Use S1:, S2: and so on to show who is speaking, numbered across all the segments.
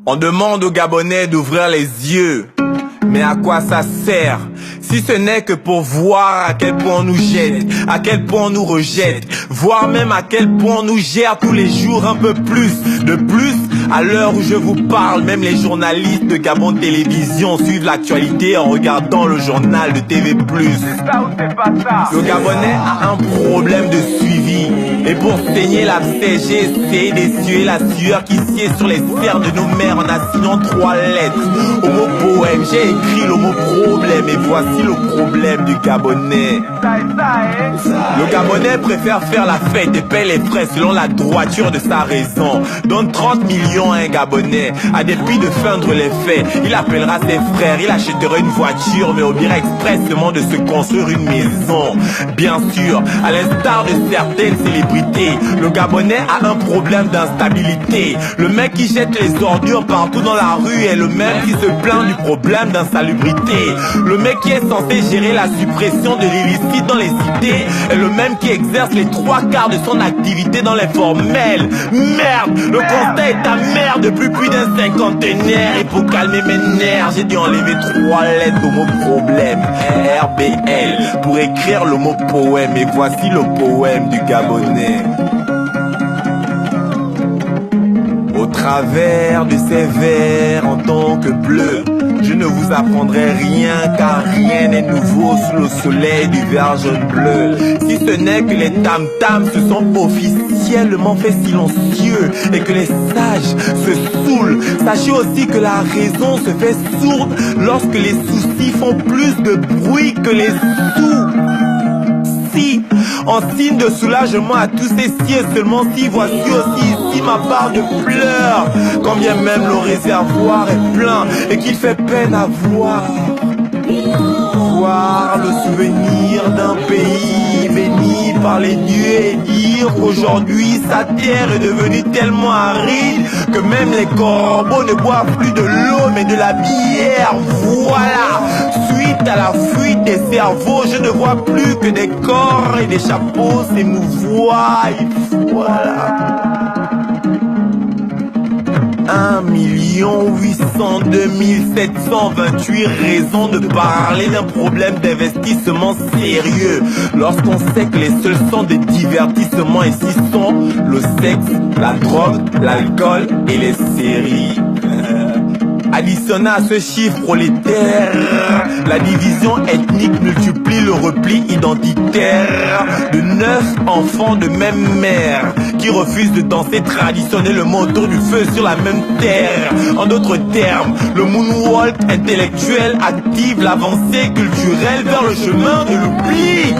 S1: On demande aux Gabonais d'ouvrir les yeux. Mais à quoi ça sert si ce n'est que pour voir à quel point on nous jette, à quel point on nous rejette, voire même à quel point on nous gère tous les jours un peu plus. De plus, à l'heure où je vous parle, même les journalistes de Gabon Télévision suivent l'actualité en regardant le journal de TV+.
S2: C'est ça ou c'est pas ça?
S1: Le Gabonais a un problème de suivi. Et pour saigner l'abcès, j'ai essayé d'essuyer la sueur qui sied sur les cernes de nos mères en assignant 3 lettres. Au mot poème, j'ai écrit le mot problème et voici le problème du Gabonais. Le Gabonais préfère faire la fête et paie les frais selon la droiture de sa raison. Donne 30 millions à un Gabonais, à dépit de feindre les faits. Il appellera ses frères, il achètera une voiture, mais oubliera expressément de se construire une maison. Bien sûr, à l'instar de certaines célébrités, le Gabonais a un problème d'instabilité. Le mec qui jette les ordures partout dans la rue est le même qui se plaint du problème d'insalubrité. Le mec qui est censé gérer la suppression de l'illicite dans les cités est le même qui exerce les 3/4 de son activité dans les formels. Merde, le constat est amer depuis plus d'un cinquantenaire. Et pour calmer mes nerfs, j'ai dû enlever 3 lettres au mot problème, RBL, pour écrire le mot poème. Et voici le poème du Gabonais. Au travers de ces vers en tant que bleu, je ne vous apprendrai rien car rien n'est nouveau sous le soleil du vert jaune bleu. Si ce n'est que les tam-tams se sont officiellement fait silencieux et que les sages se saoulent. Sachez aussi que la raison se fait sourde lorsque les soucis font plus de bruit que les sous. En signe de soulagement à tous ces sièges, seulement si voici aussi ici ma part de pleurs. Quand bien même le réservoir est plein et qu'il fait peine à voir le souvenir d'un pays béni par les dieux et dire qu'aujourd'hui sa terre est devenue tellement aride que même les corbeaux ne boivent plus de l'eau mais de la bière. Voilà, suite à la fuite des cerveaux, je ne vois plus que des corps et des chapeaux s'émouvoir. Voilà. 1 802 728 raisons de parler d'un problème d'investissement sérieux. Lorsqu'on sait que les seuls sons de divertissement ici sont le sexe, la drogue, l'alcool et les séries. Additionnez à ce chiffre prolétaire, la division ethnique multiplie le repli identitaire de 9 enfants de même mère qui refusent de danser traditionnellement autour du feu sur la même terre. En d'autres termes, le moonwalk intellectuel active l'avancée culturelle vers le chemin de l'oubli.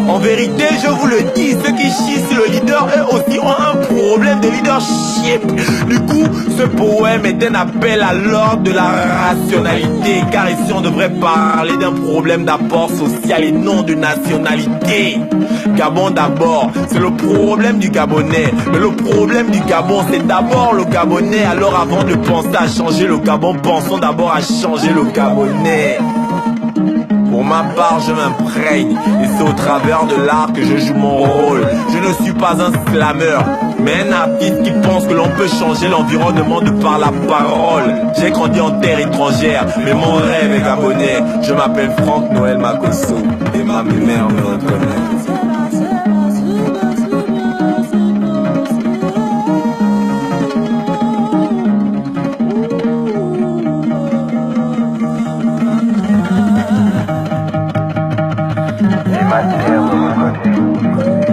S1: En vérité, je vous le dis, ceux qui chient sur le leader, eux aussi ont un problème de leadership. Du coup, ce poème est un appel à l'ordre de la rationalité, car ici on devrait parler d'un problème d'apport social et non de nationalité. Gabon d'abord, c'est le problème du Gabonais. Mais le problème du Gabon, c'est d'abord le Gabonais. Alors avant de penser à changer le Gabon, pensons d'abord à changer le Gabonais. Pour ma part, je m'imprègne et c'est au travers de l'art que je joue mon rôle. Je ne suis pas un slammer, mais un artiste qui pense que l'on peut changer l'environnement de par la parole. J'ai grandi en terre étrangère, mais mon rêve est gabonais. Je m'appelle Franck Noël Makosso et ma mère me reconnaît.
S2: Et ma terre me reconnaît.